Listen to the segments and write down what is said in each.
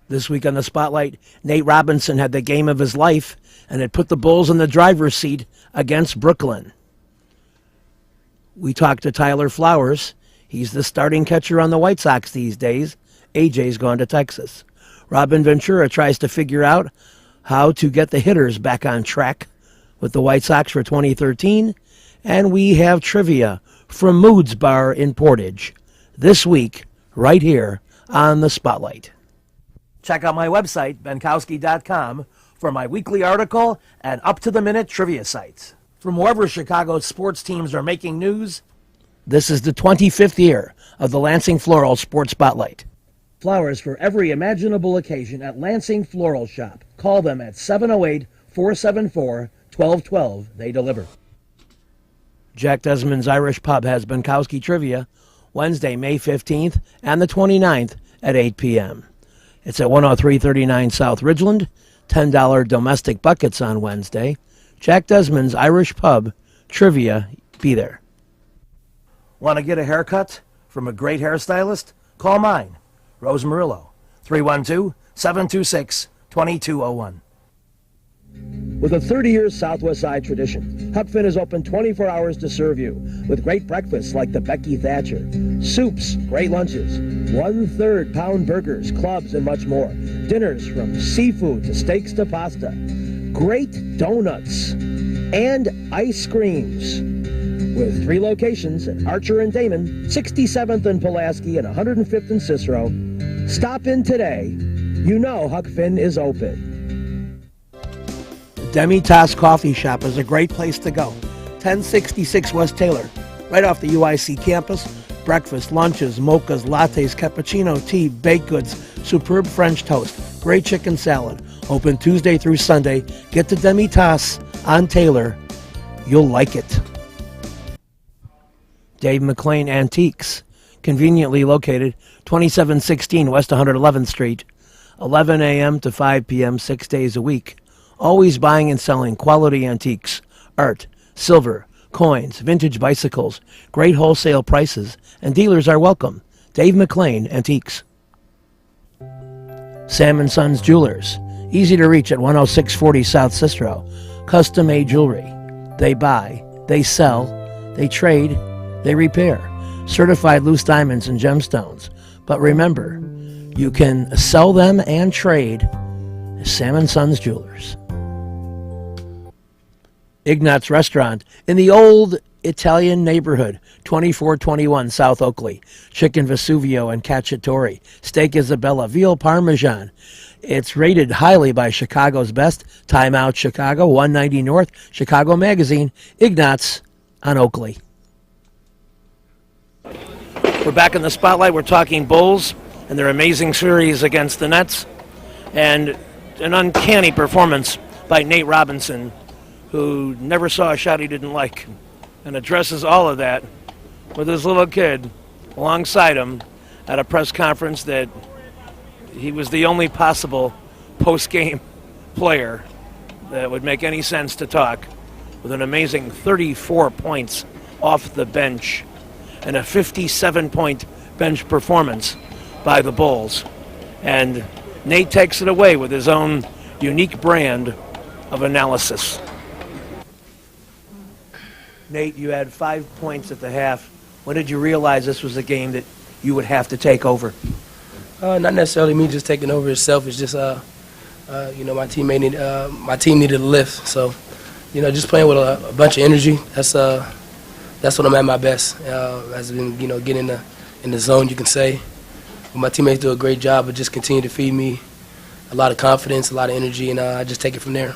This week on the Spotlight, Nate Robinson had the game of his life and had put the Bulls in the driver's seat against Brooklyn. We talked to Tyler Flowers. He's the starting catcher on the White Sox these days. AJ's gone to Texas. Robin Ventura tries to figure out how to get the hitters back on track with the White Sox for 2013. And we have trivia from Moods Bar in Portage this week, right here on the Spotlight. Check out my website, benkowski.com, for my weekly article and up-to-the-minute trivia sites. From wherever Chicago's sports teams are making news, this is the 25th year of the Lansing Floral Sports Spotlight. Flowers for every imaginable occasion at Lansing Floral Shop. Call them at 708-474-1212. They deliver. Jack Desmond's Irish Pub has Benkowski Trivia Wednesday, May 15th and the 29th at 8 p.m. It's at 10339 South Ridgeland. $10 domestic buckets on Wednesday. Jack Desmond's Irish Pub Trivia. Be there. Want to get a haircut from a great hairstylist? Call mine, Rose Murillo, 312-726-2201. With a 30-year Southwest Side tradition, Huck Finn is open 24 hours to serve you with great breakfasts like the Becky Thatcher, soups, great lunches, 1/3 pound burgers, clubs, and much more. Dinners from seafood to steaks to pasta, great donuts, and ice creams. With 3 locations at Archer and Damon, 67th and Pulaski, and 105th and Cicero. Stop in today. You know Huck Finn is open. Demi-Tasse Coffee Shop is a great place to go. 1066 West Taylor, right off the UIC campus. Breakfast, lunches, mochas, lattes, cappuccino, tea, baked goods, superb French toast, great chicken salad. Open Tuesday through Sunday. Get to Demi-Tasse on Taylor. You'll like it. Dave McLean Antiques, conveniently located 2716 West 111th Street, 11 a.m. to 5 p.m. 6 days a week. Always buying and selling quality antiques, art, silver, coins, vintage bicycles, great wholesale prices, and dealers are welcome. Dave McLean Antiques. Sam & Sons Jewelers, easy to reach at 10640 South Cicero. Custom-made jewelry. They buy, they sell, they trade, they repair. Certified loose diamonds and gemstones. But remember, you can sell them and trade. Sam & Sons Jewelers. Ignat's Restaurant in the old Italian neighborhood, 2421 South Oakley. Chicken Vesuvio and Cacciatore. Steak Isabella, veal Parmesan. It's rated highly by Chicago's Best. Time Out Chicago, 190 North, Chicago Magazine. Ignat's on Oakley. We're back in the Spotlight. We're talking Bulls and their amazing series against the Nets. And an uncanny performance by Nate Robinson, who never saw a shot he didn't like, and addresses all of that with his little kid alongside him at a press conference that he was the only possible post-game player that would make any sense to talk, with an amazing 34 points off the bench and a 57-point bench performance by the Bulls. And Nate takes it away with his own unique brand of analysis. Nate, you had 5 points at the half. When did you realize this was a game that you would have to take over? Not necessarily me just taking over itself. It's just, my team needed a lift. So, just playing with a bunch of energy. That's when I'm at my best. As in, getting in the zone, you can say. But my teammates do a great job of just continue to feed me a lot of confidence, a lot of energy, and I just take it from there.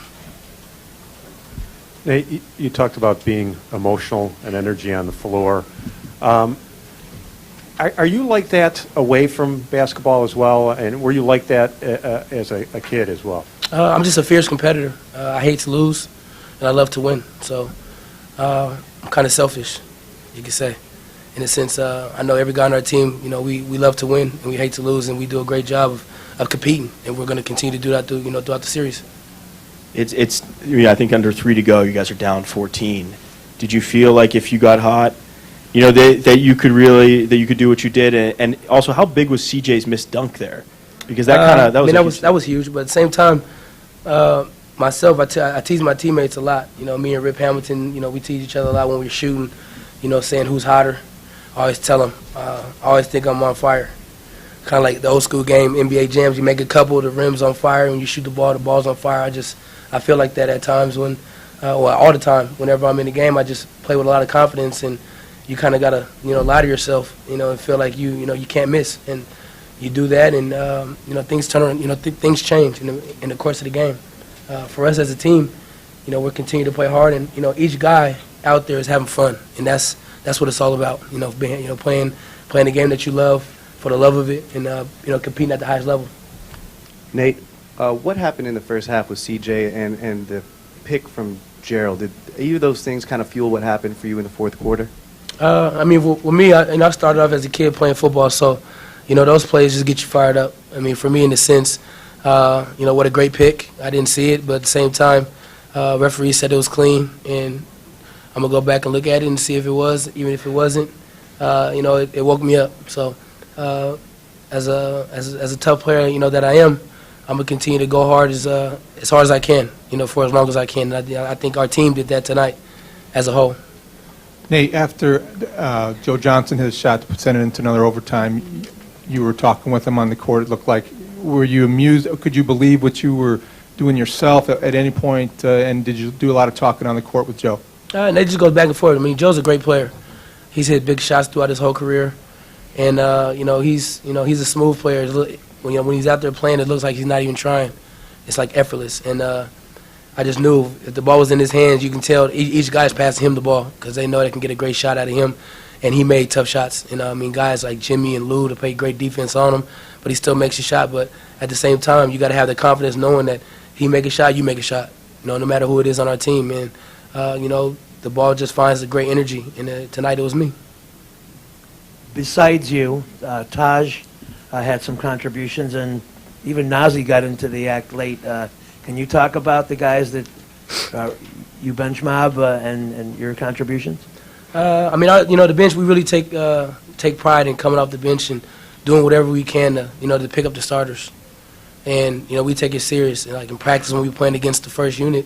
Nate, you talked about being emotional and energy on the floor. Are you like that away from basketball as well? And were you like that as a kid as well? I'm just a fierce competitor. I hate to lose, and I love to win. So I'm kind of selfish, you could say. In a sense, I know every guy on our team, we love to win, and we hate to lose, and we do a great job of competing, and we're going to continue to do that throughout the series. I think under 3 to go, you guys are down 14. Did you feel like if you got hot, that you could do what you did? And also, how big was CJ's missed dunk there? Because that was a huge that was huge. But at the same time, myself, I tease my teammates a lot. You know, me and Rip Hamilton, you know, we tease each other a lot when we're shooting. You know, saying who's hotter. I always tell them. I always think I'm on fire. Kind of like the old school game, NBA jams. You make a couple, the rim's on fire. When you shoot the ball's on fire. I feel like that at times when, all the time. Whenever I'm in the game, I just play with a lot of confidence, and you kind of gotta, you know, lie to yourself, you know, and feel like you can't miss, and you do that, and you know, things turn around, you know, things change in the course of the game. For us as a team, you know, we're continuing to play hard, and you know, each guy out there is having fun, and that's what it's all about. You know, being, you know, playing the game that you love for the love of it, and you know, competing at the highest level. Nate, what happened in the first half with CJ and the pick from Gerald? Did either of those things kind of fuel what happened for you in the fourth quarter? I mean, with me, I started off as a kid playing football, so you know, those plays just get you fired up. I mean, for me, in a sense, you know, what a great pick. I didn't see it, but at the same time, referee said it was clean, and I'm gonna go back and look at it and see if it was, even if it wasn't. You know, it woke me up. So, as a tough player, you know, that I am, I'm gonna continue to go hard as I can, you know, for as long as I can. And I think our team did that tonight, as a whole. Nate, after Joe Johnson hit a shot to send it into another overtime, you were talking with him on the court. It looked like, were you amused? Could you believe what you were doing yourself at any point? And did you do a lot of talking on the court with Joe? And it just goes back and forth. I mean, Joe's a great player. He's hit big shots throughout his whole career, and you know, he's a smooth player. When he's out there playing, it looks like he's not even trying. It's like effortless. And I just knew if the ball was in his hands, you can tell each guy's passing him the ball because they know they can get a great shot out of him. And he made tough shots. You know, I mean, guys like Jimmy and Lou to play great defense on him, but he still makes a shot. But at the same time, you got to have the confidence knowing that he make a shot, you make a shot. You know, no matter who it is on our team. And you know, the ball just finds a great energy. And tonight it was me. Besides you, Taj had some contributions, and even Nazi got into the act late. Can you talk about the guys that you bench mob and your contributions? I mean, you know, the bench, we really take pride in coming off the bench and doing whatever we can to, you know, to pick up the starters. And, you know, we take it serious. And, like, in practice when we're playing against the first unit,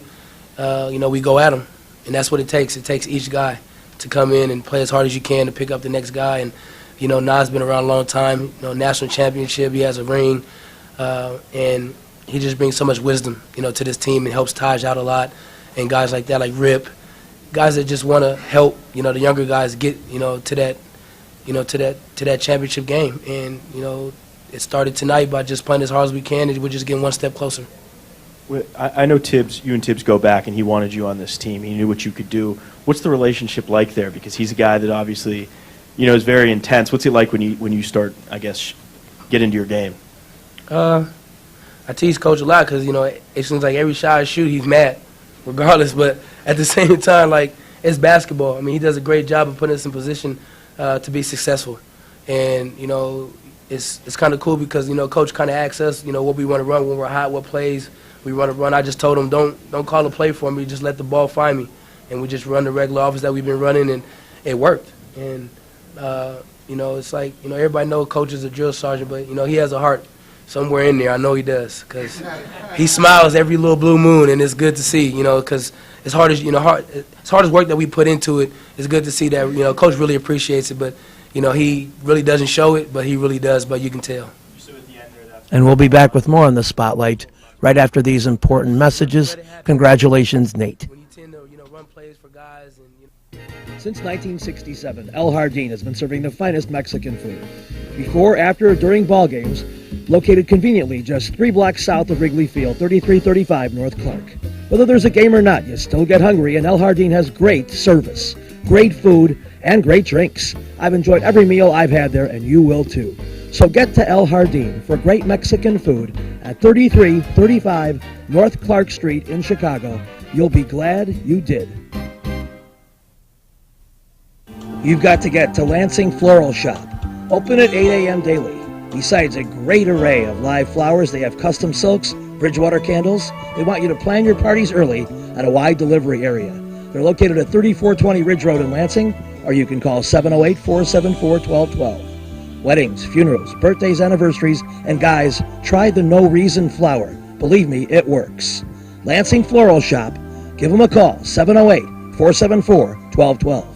you know, we go at them. And that's what it takes. It takes each guy to come in and play as hard as you can to pick up the next guy. And, you know, Nas been around a long time, you know, national championship, he has a ring. And he just brings so much wisdom, you know, to this team and helps Taj out a lot. And guys like that, like Rip, guys that just want to help, you know, the younger guys get, you know, to that championship game. And, you know, it started tonight by just playing as hard as we can, and we're just getting one step closer. I know Tibbs, you and Tibbs go back, and he wanted you on this team. He knew what you could do. What's the relationship like there? Because he's a guy that obviously, you know, is very intense. What's it like when you start, I guess, get into your game? I tease Coach a lot because, you know, it seems like every shot I shoot, he's mad, regardless. But at the same time, like, it's basketball. I mean, he does a great job of putting us in position to be successful. And, you know, it's kind of cool because, you know, Coach kind of asks us, you know, what we want to run when we're hot, what plays we want to run. I just told him, don't call a play for me, just let the ball find me. And we just run the regular offense that we've been running, and it worked. And, you know, it's like, you know, everybody knows Coach is a drill sergeant, but, you know, he has a heart somewhere in there. I know he does because he smiles every little blue moon, and it's good to see, you know, because as hard as work that we put into it, it's good to see that, you know, Coach really appreciates it, but, you know, he really doesn't show it, but he really does, but you can tell. And we'll be back with more on the Spotlight right after these important messages. Congratulations, Nate. When you tend to, you know, run plays for guys and, you know. Since 1967, El Jardín has been serving the finest Mexican food. Before, after, or during ball games, located conveniently just 3 blocks south of Wrigley Field, 3335 North Clark. Whether there's a game or not, you still get hungry, and El Jardín has great service, great food, and great drinks. I've enjoyed every meal I've had there, and you will too. So get to El Jardín for great Mexican food at 3335 North Clark Street in Chicago. You'll be glad you did. You've got to get to Lansing Floral Shop. Open at 8 a.m. daily. Besides a great array of live flowers, they have custom silks, Bridgewater candles. They want you to plan your parties early at a wide delivery area. They're located at 3420 Ridge Road in Lansing, or you can call 708-474-1212. weddings, funerals, birthdays, anniversaries, and guys, try the No Reason flower. Believe me, it works. Lansing Floral Shop. Give them a call, 708-474-1212.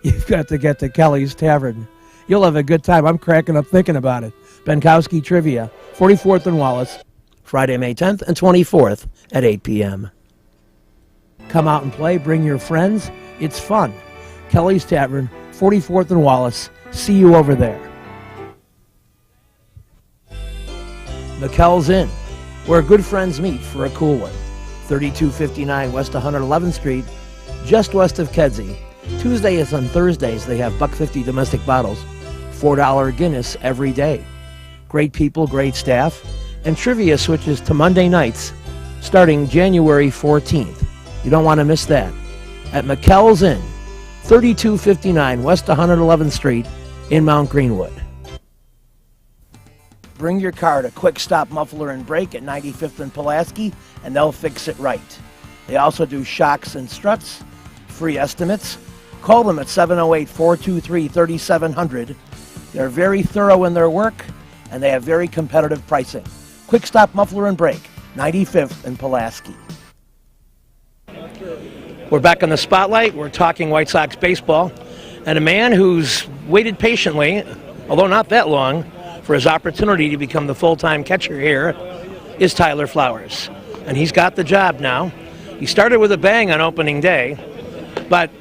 You've got to get to Kelly's Tavern. You'll have a good time. I'm cracking up thinking about it. Benkowski Trivia, 44th and Wallace, Friday, May 10th and 24th at 8 p.m. Come out and play. Bring your friends. It's fun. Kelly's Tavern, 44th and Wallace. See you over there. McKell's Inn, where good friends meet for a cool one. 3259 West 111th Street, just west of Kedzie. Tuesdays and Thursdays, they have $1.50 domestic bottles, $4 Guinness every day. Great people, great staff, and trivia switches to Monday nights starting January 14th. You don't want to miss that. At McKell's Inn, 3259 West 111th Street in Mount Greenwood. Bring your car to Quick Stop Muffler and Brake at 95th and Pulaski, and they'll fix it right. They also do shocks and struts, free estimates. Call them at 708-423-3700. They're very thorough in their work, and they have very competitive pricing. Quick Stop Muffler and Brake, 95th and Pulaski. We're back in the spotlight. We're talking White Sox baseball. And a man who's waited patiently, although not that long, for his opportunity to become the full-time catcher here is Tyler Flowers. And he's got the job now. He started with a bang on opening day, but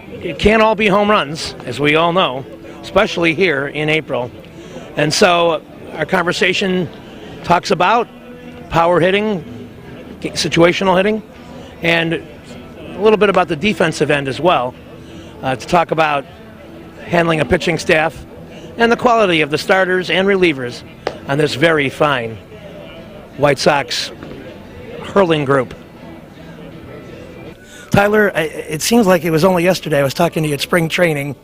it can't all be home runs, as we all know, especially here in April. And so our conversation talks about power hitting, situational hitting, and a little bit about the defensive end as well, to talk about handling a pitching staff and the quality of the starters and relievers on this very fine White Sox hurling group. Tyler, it seems like it was only yesterday I was talking to you at spring training,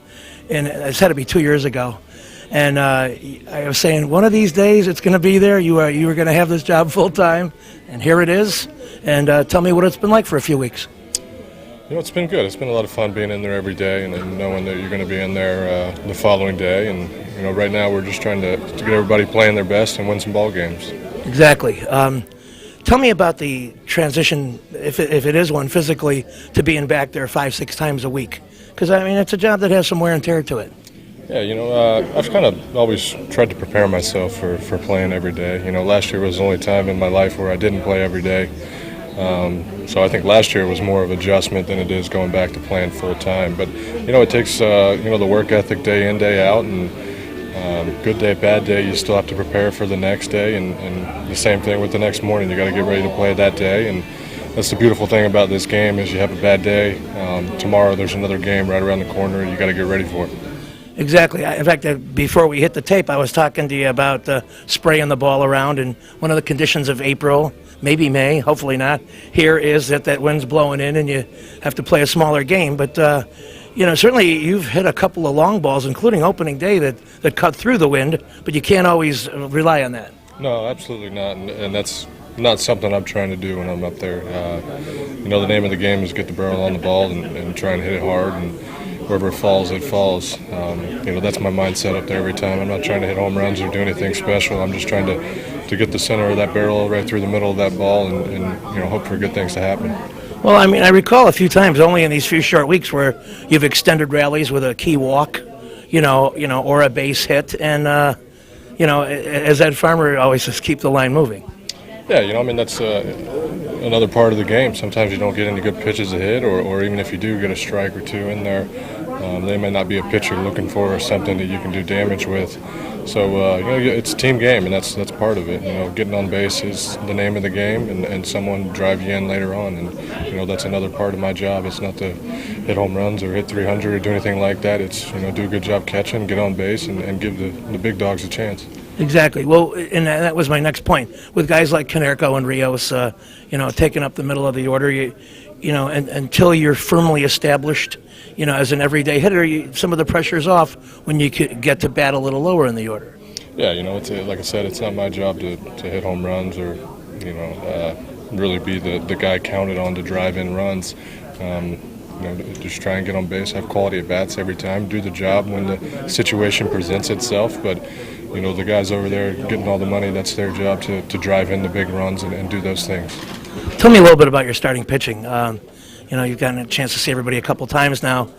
and it's had to be 2 years ago. And I was saying, one of these days it's going to be there. You were going to have this job full time, and here it is. And tell me what it's been like for a few weeks. You know, it's been good. It's been a lot of fun being in there every day and knowing that you're going to be in there the following day. And, you know, right now we're just trying to get everybody playing their best and win some ball games. Exactly. Tell me about the transition, if it is one, physically, to being back there 5-6 times a week. Because, I mean, it's a job that has some wear and tear to it. Yeah, you know, I've kind of always tried to prepare myself for playing every day. You know, last year was the only time in my life where I didn't play every day. So I think last year was more of adjustment than it is going back to playing full time. But, you know, it takes, you know, the work ethic day in, day out, and good day, bad day, you still have to prepare for the next day, and the same thing with the next morning. You got to get ready to play that day, and that's the beautiful thing about this game is you have a bad day. Tomorrow there's another game right around the corner, and you got to get ready for it. Exactly. In fact, before we hit the tape, I was talking to you about spraying the ball around, and one of the conditions of April, maybe May, hopefully not, here is that wind's blowing in and you have to play a smaller game. But, you know, certainly you've hit a couple of long balls, including opening day, that cut through the wind, but you can't always rely on that. No, absolutely not, and that's not something I'm trying to do when I'm up there. You know, the name of the game is get the barrel on the ball and try and hit it hard, and wherever it falls, it falls. You know, that's my mindset up there every time. I'm not trying to hit home runs or do anything special. I'm just trying to get the center of that barrel right through the middle of that ball and you know, hope for good things to happen. Well, I mean, I recall a few times only in these few short weeks where you've extended rallies with a key walk, you know, or a base hit, and you know, as Ed Farmer always says, keep the line moving. Yeah, you know, I mean, that's another part of the game. Sometimes you don't get any good pitches to hit, or even if you do get a strike or two in there, they may not be a pitcher looking for something that you can do damage with. So, you know, it's a team game, and that's part of it. You know, getting on base is the name of the game, and someone drive you in later on. And, you know, that's another part of my job. It's not to hit home runs or hit 300 or do anything like that. It's, you know, do a good job catching, get on base, and give the big dogs a chance. Exactly. Well, and that was my next point. With guys like Konerko and Rios, you know, taking up the middle of the order, you know, and until you're firmly established, you know, as an everyday hitter, some of the pressure's off when you get to bat a little lower in the order. Yeah, you know, it's like I said, it's not my job to hit home runs or, you know, really be the guy counted on to drive in runs. Just try and get on base, have quality at bats every time, do the job when the situation presents itself. But the guys over there getting all the money, that's their job to drive in the big runs and do those things. Tell me a little bit about your starting pitching. You've gotten a chance to see everybody a couple times now.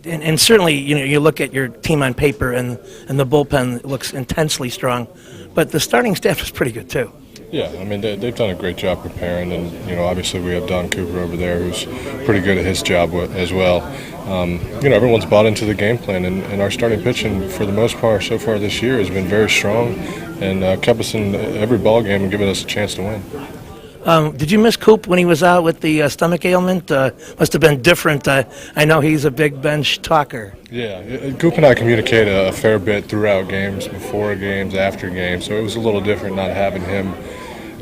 And certainly, you look at your team on paper and the bullpen looks intensely strong, but the starting staff is pretty good too. Yeah, I mean, they've done a great job preparing, and, obviously we have Don Cooper over there who's pretty good at his job as well. Everyone's bought into the game plan, and our starting pitching, for the most part, so far this year has been very strong and kept us in every ball game and given us a chance to win. Did you miss Coop when he was out with the stomach ailment? Must have been different. I know he's a big bench talker. Yeah, Coop and I communicate a fair bit throughout games, before games, after games, so it was a little different not having him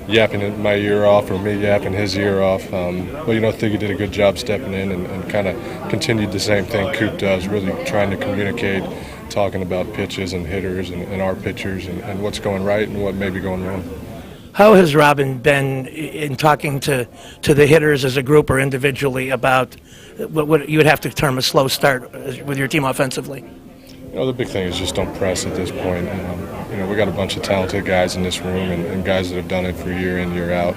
yapping my ear off or me yapping his ear off. But, Thiggy did a good job stepping in and kind of continued the same thing Coop does, really trying to communicate, talking about pitches and hitters and our pitchers and what's going right and what may be going wrong. How has Robin been in talking to the hitters as a group or individually about what you would have to term a slow start with your team offensively? The big thing is just don't press at this point. We got a bunch of talented guys in this room and guys that have done it for year in, year out.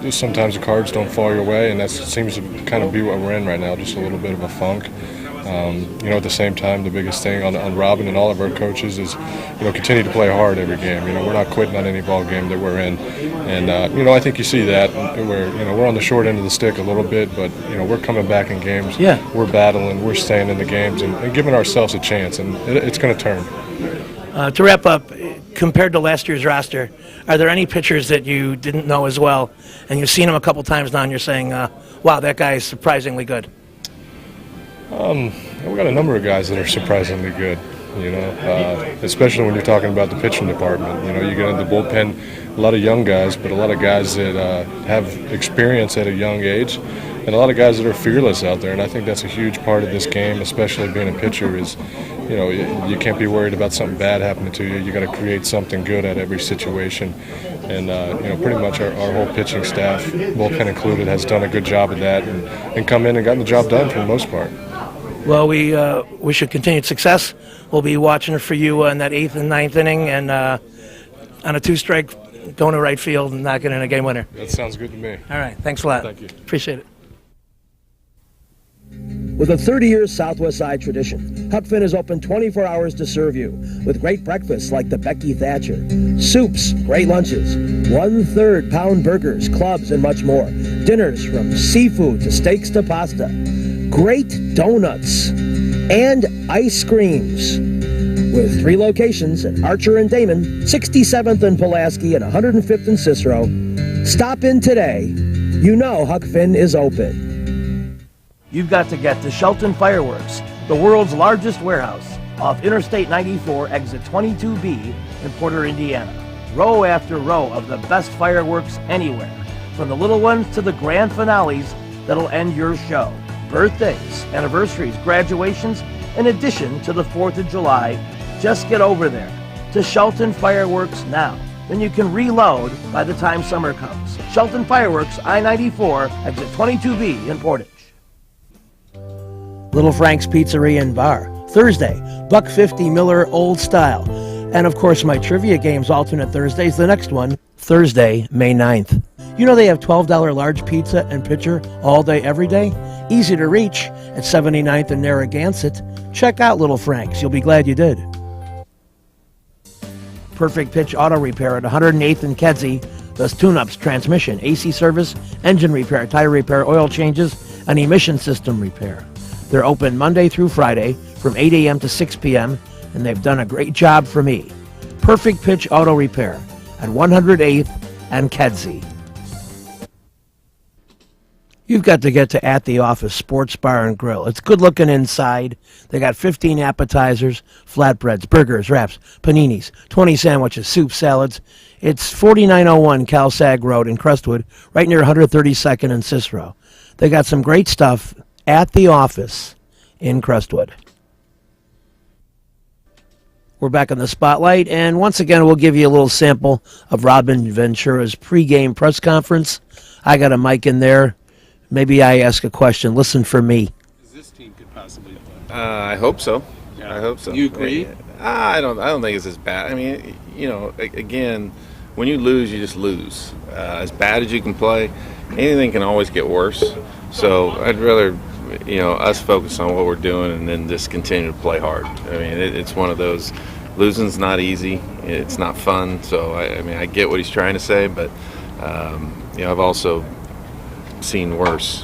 Just sometimes the cards don't fall your way, and that seems to kind of be what we're in right now, just a little bit of a funk. At the same time, the biggest thing on Robin and all of our coaches is, continue to play hard every game. We're not quitting on any ball game that we're in. And, I think you see that where, we're on the short end of the stick a little bit, but, we're coming back in games. Yeah. We're battling, we're staying in the games and giving ourselves a chance, and it's going to turn. To wrap up, compared to last year's roster, are there any pitchers that you didn't know as well, and you've seen them a couple times now and you're saying, wow, that guy is surprisingly good? We got a number of guys that are surprisingly good, especially when you're talking about the pitching department. You get in the bullpen, a lot of young guys, but a lot of guys that have experience at a young age, and a lot of guys that are fearless out there. And I think that's a huge part of this game, especially being a pitcher, is, you can't be worried about something bad happening to you. You got to create something good at every situation. And, pretty much our whole pitching staff, bullpen included, has done a good job of that and come in and gotten the job done for the most part. Well, we wish you continued success. We'll be watching for you in that 8th and 9th inning and on a 2-strike going to right field and knocking in a game winner. That sounds good to me. All right. Thanks a lot. Thank you. Appreciate it. With a 30-year Southwest Side tradition, Huck Finn is open 24 hours to serve you with great breakfasts like the Becky Thatcher, soups, great lunches, 1/3 pound burgers, clubs, and much more. Dinners from seafood to steaks to pasta. Great donuts and ice creams. With 3 locations at Archer and Damon, 67th and Pulaski, and 105th and Cicero. Stop in today. You know Huck Finn is open. You've got to get to Shelton Fireworks, the world's largest warehouse, off Interstate 94, exit 22B in Porter, Indiana. Row after row of the best fireworks anywhere, from the little ones to the grand finales that'll end your show. Birthdays, anniversaries, graduations, in addition to the 4th of July. Just get over there to Shelton Fireworks now. Then you can reload by the time summer comes. Shelton Fireworks, I-94, exit 22B in Portage. Little Frank's Pizzeria and Bar. Thursday, $1.50 Miller Old Style. And of course, my trivia games alternate Thursdays. The next one, Thursday, May 9th. You know they have $12 large pizza and pitcher all day, every day? Easy to reach at 79th and Narragansett. Check out Little Frank's. You'll be glad you did. Perfect Pitch Auto Repair at 108th and Kedzie. Does tune-ups, transmission, AC service, engine repair, tire repair, oil changes, and emission system repair. They're open Monday through Friday from 8 a.m. to 6 p.m., and they've done a great job for me. Perfect Pitch Auto Repair at 108th and Kedzie. You've got to get to At the Office Sports Bar and Grill. It's good looking inside. They got 15 appetizers, flatbreads, burgers, wraps, paninis, 20 sandwiches, soup, salads. It's 4901 Cal-Sag Road in Crestwood, right near 132nd and Cicero. They got some great stuff at the office in Crestwood. We're back in the spotlight, and once again, we'll give you a little sample of Robin Ventura's pregame press conference. I got a mic in there. Maybe I ask a question. Listen for me. This team could possibly play. I hope so. Yeah. I hope so. You agree? I don't think it's as bad. I mean, again, when you lose, you just lose. As bad as you can play, anything can always get worse. So I'd rather, us focus on what we're doing and then just continue to play hard. I mean, it's one of those. Losing's not easy. It's not fun. So I get what he's trying to say, but I've also seen worse.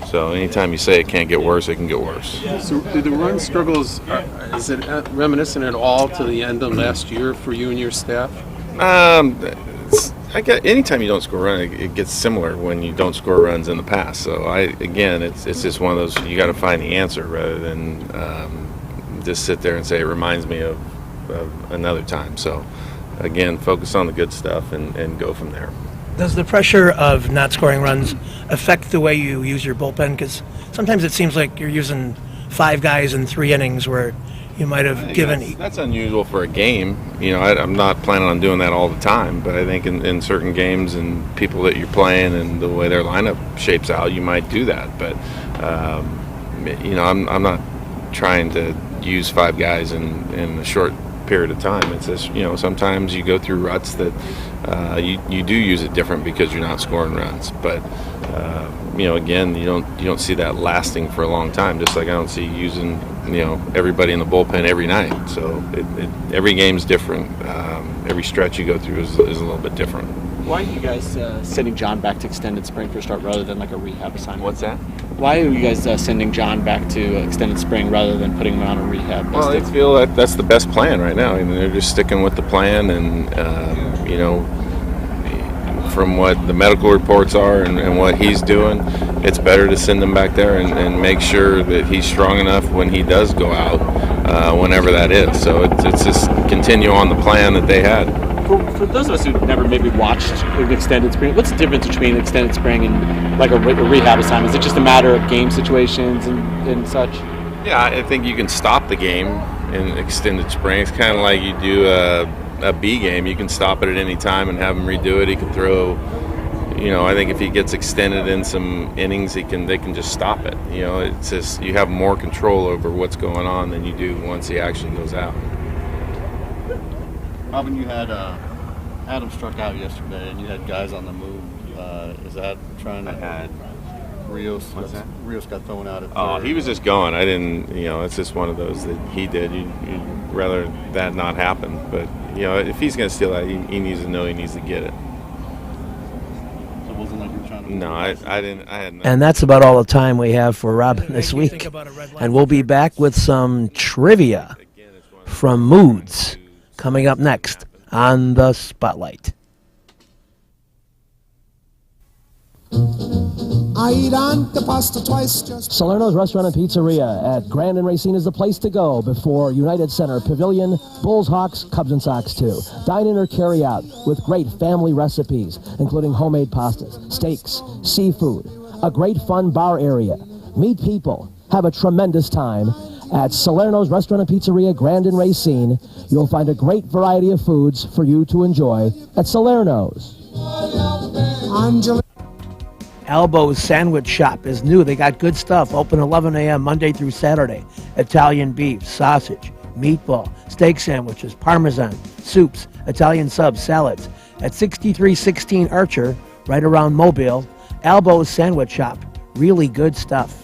So anytime you say it can't get worse, it can get worse. So do the run struggles, is it reminiscent at all to the end of last year for you and your staff? Anytime you don't score a run, it gets similar when you don't score runs in the past. So it's just one of those, you got to find the answer rather than just sit there and say it reminds me of another time. So again, focus on the good stuff and go from there. Does the pressure of not scoring runs affect the way you use your bullpen? Because sometimes it seems like you're using 5 guys in 3 innings where you might have given. That's unusual for a game. I'm not planning on doing that all the time, but I think in certain games and people that you're playing and the way their lineup shapes out, you might do that. But I'm not trying to use 5 guys in a short period of time. It's just, sometimes you go through ruts that you do use it different because you're not scoring runs. But again, you don't see that lasting for a long time. Just like I don't see using everybody in the bullpen every night. So every game's different. Every stretch you go through is a little bit different. Why are you guys sending John back to extended spring for a start rather than like a rehab assignment? What's that? Why are you guys sending John back to extended spring rather than putting him on a rehab? Well, I feel that's the best plan right now. I mean, they're just sticking with the plan, and from what the medical reports are and what he's doing, it's better to send him back there and make sure that he's strong enough when he does go out, whenever that is. So it's just continue on the plan that they had. For those of us who never maybe watched an extended spring, what's the difference between extended spring and like a rehab assignment? Is it just a matter of game situations and such? Yeah, I think you can stop the game in extended spring. It's kind of like you do a B game. You can stop it at any time and have him redo it. He can throw, I think if he gets extended in some innings, they can just stop it. It's just you have more control over what's going on than you do once he actually goes out. Robin, you had Adam struck out yesterday, and you had guys on the move. Is that trying to? I had Rios. What's that? Rios got thrown out at third. Oh, he was just going. I didn't. It's just one of those that he did. You'd rather that not happen. But if he's going to steal that, he needs to know he needs to get it. So it wasn't like you were trying to. No, I didn't. I had. And that's about all the time we have for Robin this week. And we'll be back with some trivia from Moods coming up next on the Spotlight. I eat antipasta twice just... Salerno's Restaurant and Pizzeria at Grand and Racine is the place to go before United Center Pavilion, Bulls, Hawks, Cubs, and Sox too. Dine in or carry out with great family recipes, including homemade pastas, steaks, seafood, a great fun bar area. Meet people, have a tremendous time. At Salerno's Restaurant and Pizzeria, Grand and Racine, you'll find a great variety of foods for you to enjoy at Salerno's. Elbow's Sandwich Shop is new. They got good stuff. Open 11 a.m. Monday through Saturday. Italian beef, sausage, meatball, steak sandwiches, parmesan, soups, Italian subs, salads. At 6316 Archer, right around Mobile. Elbow's Sandwich Shop. Really good stuff.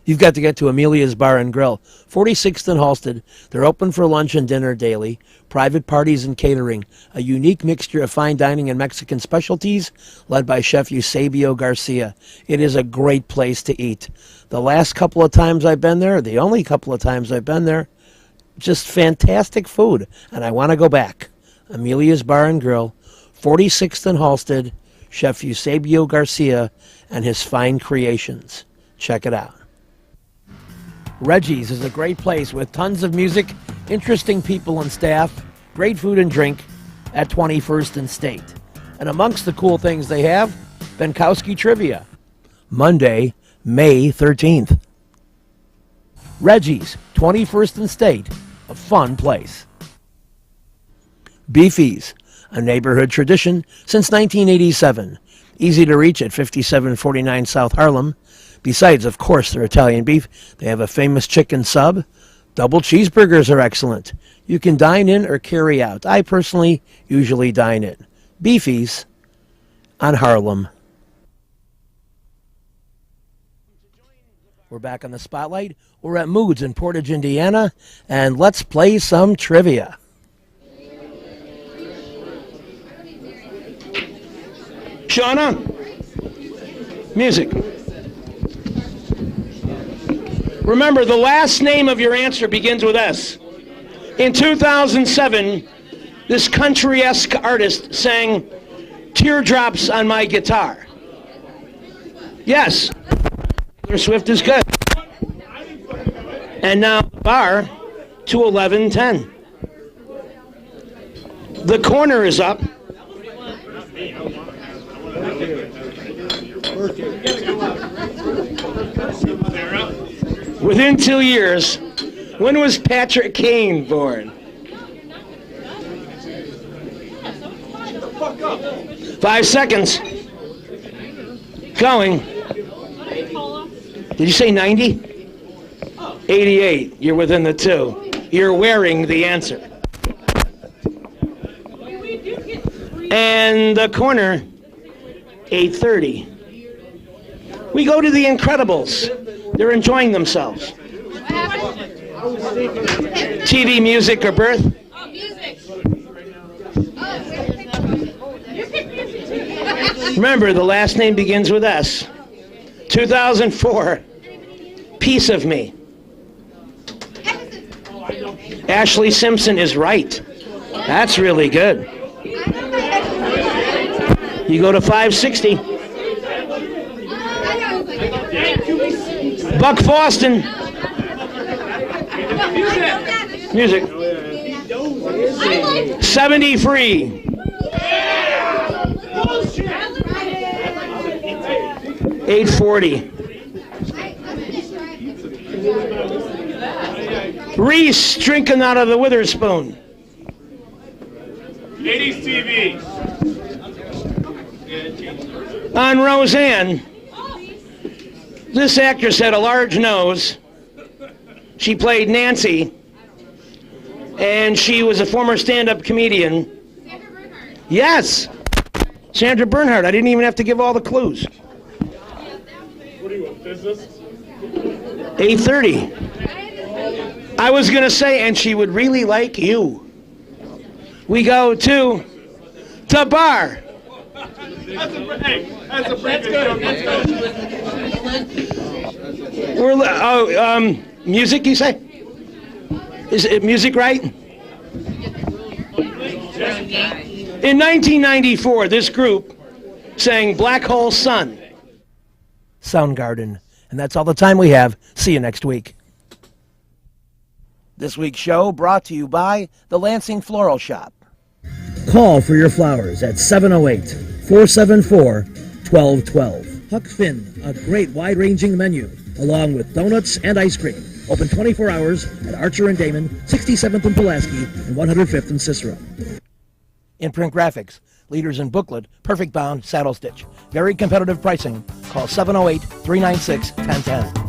You've got to get to Amelia's Bar and Grill, 46th and Halsted. They're open for lunch and dinner daily, private parties and catering, a unique mixture of fine dining and Mexican specialties, led by Chef Eusebio Garcia. It is a great place to eat. The last couple of times I've been there, the only couple of times I've been there, just fantastic food, and I want to go back. Amelia's Bar and Grill, 46th and Halsted, Chef Eusebio Garcia and his fine creations. Check it out. Reggie's is a great place with tons of music, interesting people and staff, great food and drink at 21st and State. And amongst the cool things they have, Benkowski Trivia, Monday, May 13th. Reggie's, 21st and State, a fun place. Beefy's, a neighborhood tradition since 1987. Easy to reach at 5749 South Harlem. Besides, of course, their Italian beef, they have a famous chicken sub. Double cheeseburgers are excellent. You can dine in or carry out. I personally usually dine in. Beefies on Harlem. We're back on the spotlight. We're at Moods in Portage, Indiana, and let's play some trivia. Shauna, music. Remember, the last name of your answer begins with S. In 2007, this country-esque artist sang Teardrops on My Guitar. Yes, Taylor Swift is good. And now the bar to 11:10. The corner is up. Within 2 years, when was Patrick Kane born? 5 seconds. Going. Did you say 90? 88. You're within the two. You're wearing the answer. And the corner, 8:30. We go to the Incredibles. They're enjoying themselves. TV, music, or birth? Remember, the last name begins with S. 2004, Piece of Me. Ashley Simpson is right. That's really good. You go to 560. Buck Foston. Music. 70 free. $8.40. Reese drinking out of the Witherspoon. 80s TV. On Roseanne, this actress had a large nose. She played Nancy, and she was a former stand-up comedian. Yes, Sandra Bernhard. I didn't even have to give all the clues. What do you want, business? 8:30. I was going to say, and she would really like you. We go to the bar. That's a pretty good. We're music, you say? Is it music right? In 1994, this group sang Black Hole Sun. Soundgarden. And that's all the time we have. See you next week. This week's show brought to you by the Lansing Floral Shop. Call for your flowers at 708-474-1212. Huck Finn, a great wide-ranging menu, along with donuts and ice cream. Open 24 hours at Archer and Damon, 67th and Pulaski, and 105th and Cicero. Imprint Graphics, leaders in booklet, perfect bound, saddle stitch. Very competitive pricing. Call 708-396-1010.